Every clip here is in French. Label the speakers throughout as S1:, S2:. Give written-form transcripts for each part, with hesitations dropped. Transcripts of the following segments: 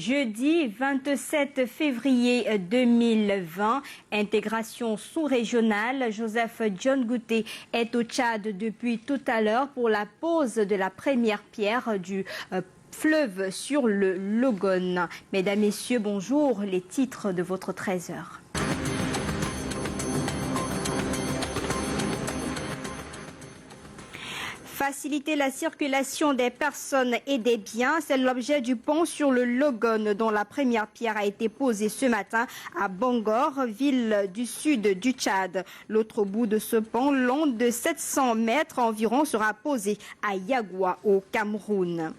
S1: Jeudi 27 février 2020, intégration sous-régionale. Joseph John Gouté est au Tchad depuis tout à l'heure pour la pose de la première pierre du fleuve sur le Logone. Mesdames, Messieurs, bonjour. Les titres de votre 13h. Faciliter la circulation des personnes et des biens, c'est l'objet du pont sur le Logone dont la première pierre a été posée ce matin à Bangor, ville du sud du Tchad. L'autre bout de ce pont, long de 700 mètres environ, sera posé à Yagoua au Cameroun.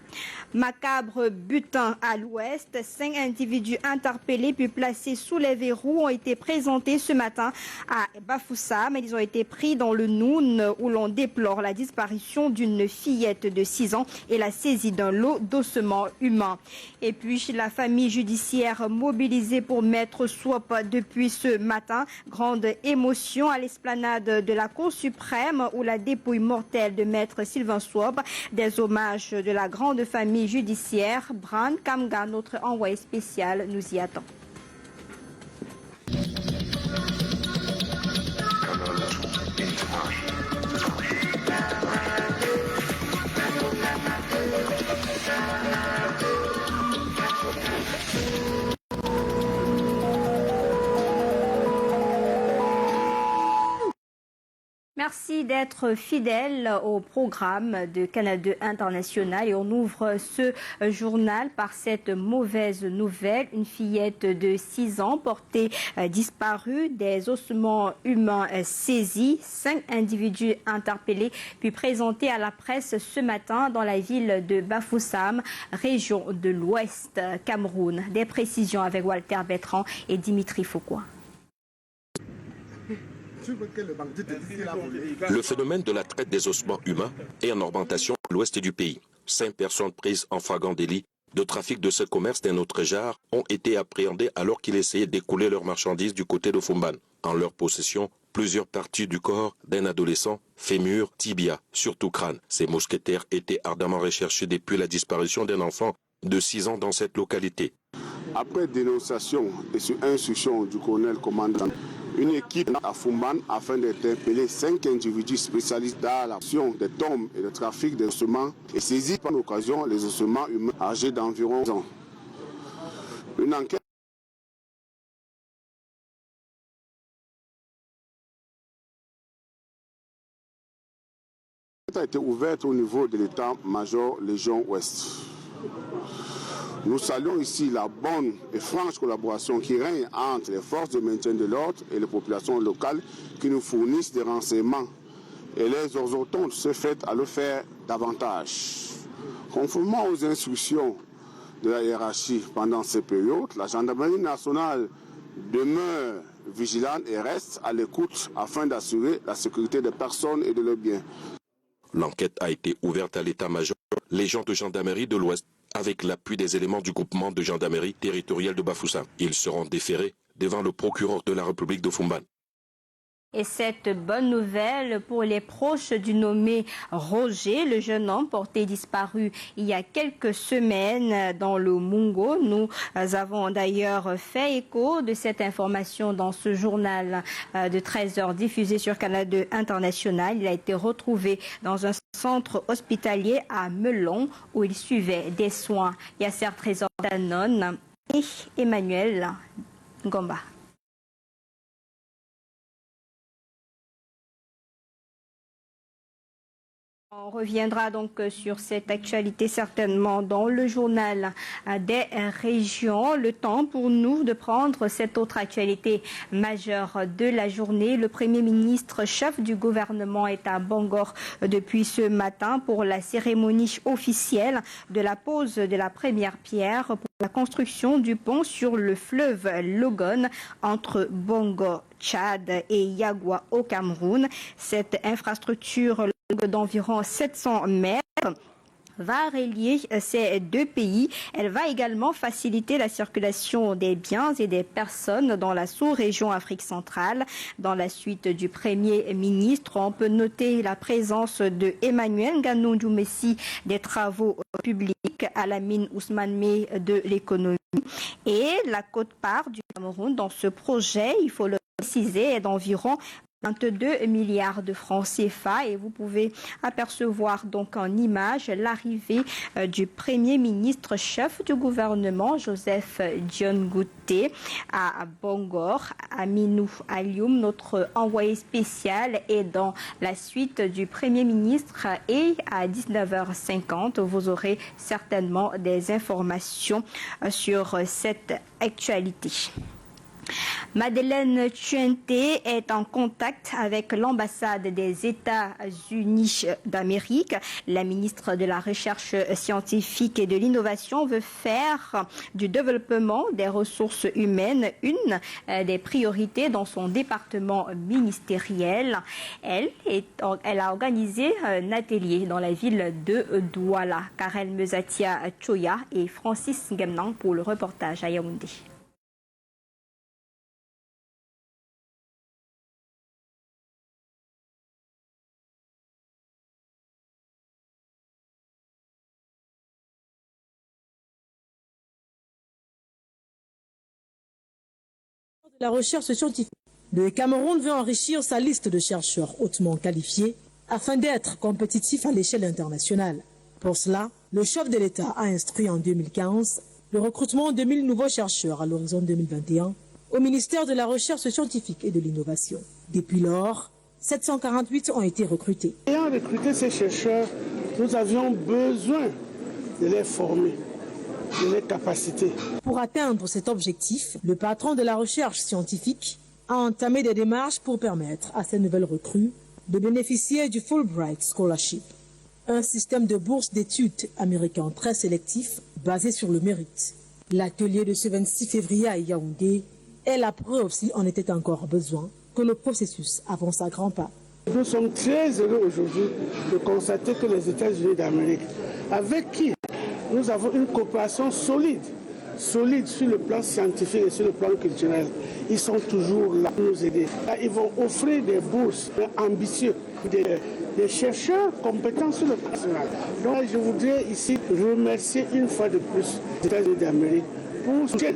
S1: Macabre butin à l'ouest, 5 individus interpellés puis placés sous les verrous ont été présentés ce matin à Bafoussam. Ils ont été pris dans le Noun où l'on déplore la disparition d'une fillette de 6 ans et la saisie d'un lot d'ossements humains. Et puis la famille judiciaire mobilisée pour Maître Swop depuis ce matin. Grande émotion à l'esplanade de la Cour suprême où la dépouille mortelle de Maître Sylvain Swop. Des hommages de la grande famille judiciaire. Bran Kamga, notre envoyé spécial, nous y attend. Merci d'être fidèle au programme de Canal 2 International et on ouvre ce journal par cette mauvaise nouvelle. Une fillette de 6 ans portée disparue, des ossements humains saisis, 5 individus interpellés puis présentés à la presse ce matin dans la ville de Bafoussam, région de l'Ouest Cameroun. Des précisions avec Walter Bertrand et Dimitri Foucault.
S2: Le phénomène de la traite des ossements humains est en augmentation à l'ouest du pays. 5 personnes prises en flagrant délit de trafic de ce commerce d'un autre genre ont été appréhendées alors qu'ils essayaient d'écouler leurs marchandises du côté de Fumban. En leur possession, plusieurs parties du corps d'un adolescent, fémur, tibia, surtout crâne. Ces mousquetaires étaient ardemment recherchés depuis la disparition d'un enfant de 6 ans dans cette localité.
S3: Après dénonciation et sur instruction du colonel commandant, une équipe à Fumban afin d'interpeller 5 individus spécialistes dans l'action des tombes et le trafic des ossements et saisit par l'occasion les ossements humains âgés d'environ 11 ans. Une enquête a été ouverte au niveau de l'état-major Légion Ouest. Nous saluons ici la bonne et franche collaboration qui règne entre les forces de maintien de l'ordre et les populations locales qui nous fournissent des renseignements et les exhortons de ce fait à le faire davantage. Conformément aux instructions de la hiérarchie pendant ces périodes, la gendarmerie nationale demeure vigilante et reste à l'écoute afin d'assurer la sécurité des personnes et de leurs biens.
S2: L'enquête a été ouverte à l'état-major Légion de gendarmerie de l'Ouest avec l'appui des éléments du groupement de gendarmerie territoriale de Bafoussam. Ils seront déférés devant le procureur de la République de Fumban.
S1: Et cette bonne nouvelle pour les proches du nommé Roger, le jeune homme porté disparu il y a quelques semaines dans le Mungo. Nous avons d'ailleurs fait écho de cette information dans ce journal de 13h diffusé sur Canal 2 International. Il a été retrouvé dans un centre hospitalier à Melon où il suivait des soins. Yasser Trésor Danone et Emmanuel Ngomba. On reviendra donc sur cette actualité certainement dans le journal des régions. Le temps pour nous de prendre cette autre actualité majeure de la journée. Le Premier ministre chef du gouvernement est à Bangor depuis ce matin pour la cérémonie officielle de la pose de la première pierre pour la construction du pont sur le fleuve Logone entre Bangor, Tchad et Yagoua au Cameroun. Cette infrastructure d'environ 700 mètres va relier ces deux pays. Elle va également faciliter la circulation des biens et des personnes dans la sous-région Afrique centrale. Dans la suite du Premier ministre, on peut noter la présence de Emmanuel Nganou Messi des travaux publics, Alamine Ousmane Mey de l'économie Et la quote-part du Cameroun dans ce projet, il faut le préciser, est d'environ 22 milliards de francs CFA et vous pouvez apercevoir donc en image l'arrivée du Premier ministre chef du gouvernement Joseph Dione Ngouté à Bangor. Aminou Alioum, notre envoyé spécial, est dans la suite du Premier ministre et à 19h50 vous aurez certainement des informations sur cette actualité. Madeleine Tchouente est en contact avec l'ambassade des États-Unis d'Amérique. La ministre de la Recherche scientifique et de l'innovation veut faire du développement des ressources humaines une des priorités dans son département ministériel. Elle a organisé un atelier dans la ville de Douala. Karel Mezatia Choya et Francis Ngemnang pour le reportage à Yaoundé.
S4: La recherche scientifique. Le Cameroun veut enrichir sa liste de chercheurs hautement qualifiés afin d'être compétitif à l'échelle internationale. Pour cela, le chef de l'État a instruit en 2015 le recrutement de 1000 nouveaux chercheurs à l'horizon 2021 au ministère de la Recherche scientifique et de l'Innovation. Depuis lors, 748 ont été recrutés.
S5: Ayant recruté ces chercheurs, nous avions besoin de les former, de les capaciter.
S4: Pour atteindre cet objectif, le patron de la recherche scientifique a entamé des démarches pour permettre à ces nouvelles recrues de bénéficier du Fulbright Scholarship, un système de bourse d'études américain très sélectif basé sur le mérite. L'atelier de ce 26 février à Yaoundé est la preuve, s'il en était encore besoin, que le processus avance à grands pas.
S5: Nous sommes très heureux aujourd'hui de constater que les États-Unis d'Amérique, avec qui nous avons une coopération solide sur le plan scientifique et sur le plan culturel. Ils sont toujours là pour nous aider. Ils vont offrir des bourses ambitieuses, des chercheurs compétents sur le plan national. Donc je voudrais ici remercier une fois de plus les États-Unis d'Amérique pour ce soutien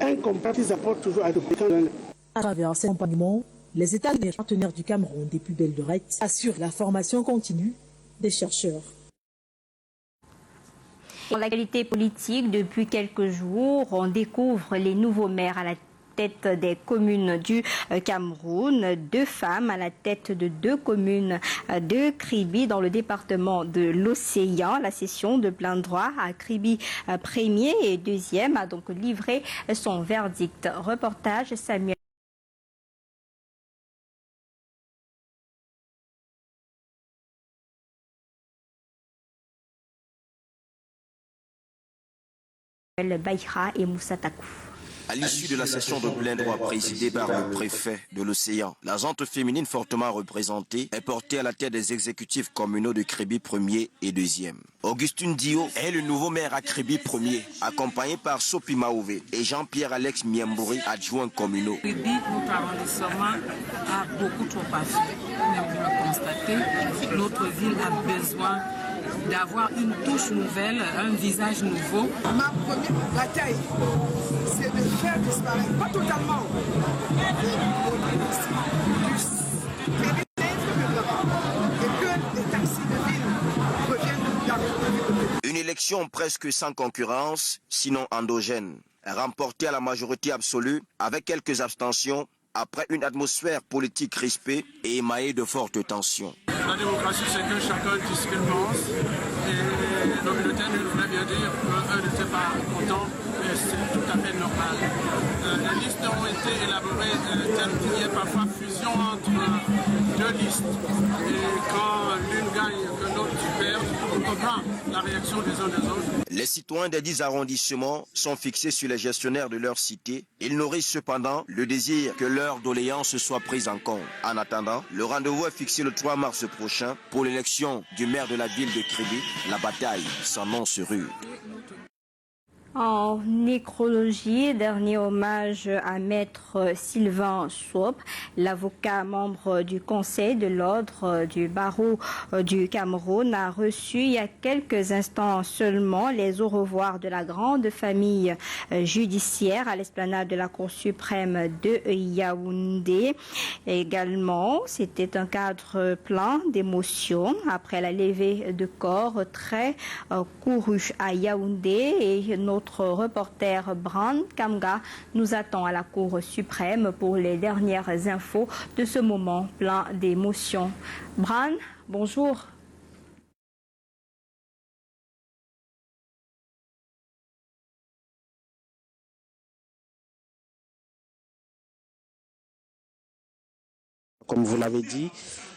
S5: incomparable qu'ils apportent toujours à l'opinion.
S4: À travers ces accompagnements, les États partenaires du Cameroun des plus belles lorettes assurent la formation continue des chercheurs.
S1: Dans l'actualité politique, depuis quelques jours, on découvre les nouveaux maires à la tête des communes du Cameroun. 2 femmes à la tête de 2 communes de Kribi dans le département de l'Océan. La session de plein droit à Kribi premier et deuxième a donc livré son verdict. Reportage Samuel. Baïra et Moussa Takou.
S6: À l'issue de la session de plein droit présidée par le préfet de l'Océan, la gente féminine fortement représentée est portée à la tête des exécutifs communaux de Kribi 1er et 2e. Augustine Dio est le nouveau maire à Kribi 1er, accompagné par Sopi Maouvé et Jean-Pierre Alex Miembouri, adjoints communaux.
S7: Kribi, notre arrondissement a beaucoup trop à faire. Comme vous le constatez, notre ville a besoin d'avoir une touche nouvelle, un visage nouveau.
S8: Ma première bataille, c'est de faire disparaître, pas totalement, et que les taxis de ville reviennent dans le
S6: Une élection presque sans concurrence, sinon endogène, remportée à la majorité absolue avec quelques abstentions après une atmosphère politique crispée et émaillée de fortes tensions.
S9: La démocratie, c'est que chacun dit ce qu'il pense. Et le bulletin ne voulait bien dire qu'eux n'étaient pas contents, et c'est tout à fait normal. Les listes ont été élaborées telles qu'il y ait parfois fusion entre 2 listes. Et quand l'une gagne, que l'autre perd, on comprend la réaction des uns des autres.
S6: Les citoyens des 10 arrondissements sont fixés sur les gestionnaires de leur cité. Ils nourrissent cependant le désir que leur doléance soit prise en compte. En attendant, le rendez-vous est fixé le 3 mars prochain pour l'élection du maire de la ville de Kribi. La bataille s'annonce rude.
S1: En nécrologie, dernier hommage à Maître Sylvain Swop, l'avocat membre du Conseil de l'Ordre du barreau du Cameroun, a reçu il y a quelques instants seulement les au revoir de la grande famille judiciaire à l'esplanade de la Cour suprême de Yaoundé. Également, c'était un cadre plein d'émotions après la levée de corps très courue à Yaoundé, et notre reporter Bran Kamga nous attend à la Cour suprême pour les dernières infos de ce moment plein d'émotions. Bran, bonjour.
S10: Comme vous l'avez dit,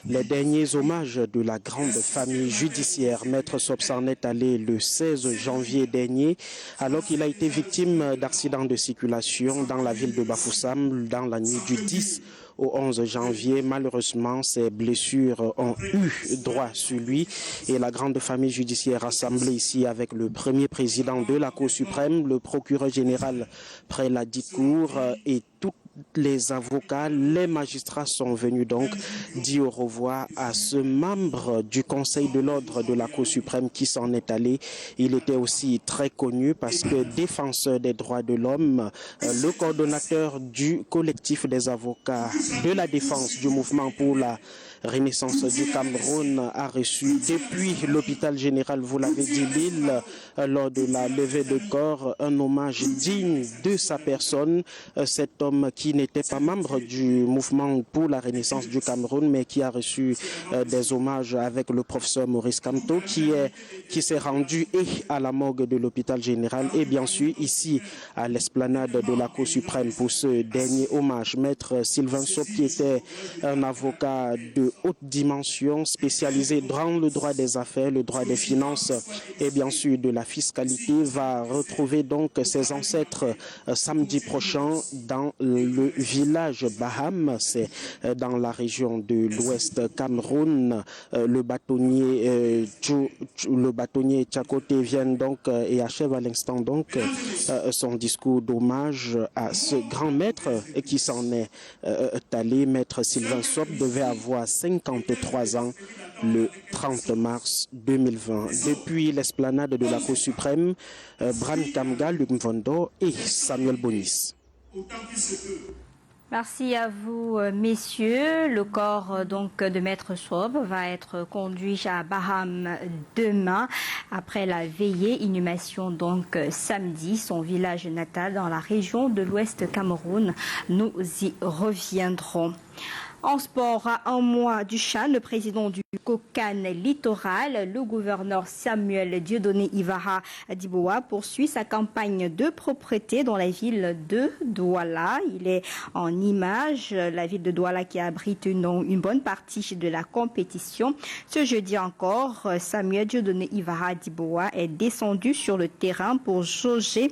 S10: les derniers hommages de la grande famille judiciaire. Maître Swop s'en est allé le 16 janvier dernier, alors qu'il a été victime d'accidents de circulation dans la ville de Bafoussam dans la nuit du 10 au 11 janvier. Malheureusement, ces blessures ont eu droit sur lui, et la grande famille judiciaire rassemblée ici avec le premier président de la Cour suprême, le procureur général près la dite cour et toutes les avocats, les magistrats sont venus donc dire au revoir à ce membre du Conseil de l'Ordre de la Cour suprême qui s'en est allé. Il était aussi très connu parce que défenseur des droits de l'homme, le coordonnateur du collectif des avocats de la défense du mouvement pour la Renaissance du Cameroun a reçu depuis l'hôpital général, vous l'avez dit, Lille, lors de la levée de corps, un hommage digne de sa personne. Cet homme qui n'était pas membre du mouvement pour la Renaissance du Cameroun, mais qui a reçu des hommages avec le professeur Maurice Kamto, qui s'est rendu et à la morgue de l'hôpital général et bien sûr ici à l'esplanade de la Cour suprême pour ce dernier hommage. Maître Sylvain Swop, qui était un avocat de haute dimension, spécialisé dans le droit des affaires, le droit des finances et bien sûr de la fiscalité, va retrouver donc ses ancêtres samedi prochain dans le village Baham, c'est dans la région de l'Ouest Cameroun. Le bâtonnier Tchakoté vient donc et achève à l'instant donc son discours d'hommage à ce grand maître qui s'en est allé. Maître Sylvain Swop devait avoir 53 ans le 30 mars 2020. Depuis l'esplanade de la Cour suprême, Bran Kamga, Luc Mvondo et Samuel Bonis.
S1: Merci à vous, messieurs. Le corps donc de Maître Swop va être conduit à Baham demain après la veillée. Inhumation donc samedi, son village natal dans la région de l'Ouest Cameroun. Nous y reviendrons. En sport, à un mois du CHAN, le président du COCAN littoral, le gouverneur Samuel Dieudonné Ivara Diboa, poursuit sa campagne de propreté dans la ville de Douala. Il est en image, la ville de Douala qui abrite une bonne partie de la compétition. Ce jeudi encore, Samuel Dieudonné Ivara Diboa est descendu sur le terrain pour jauger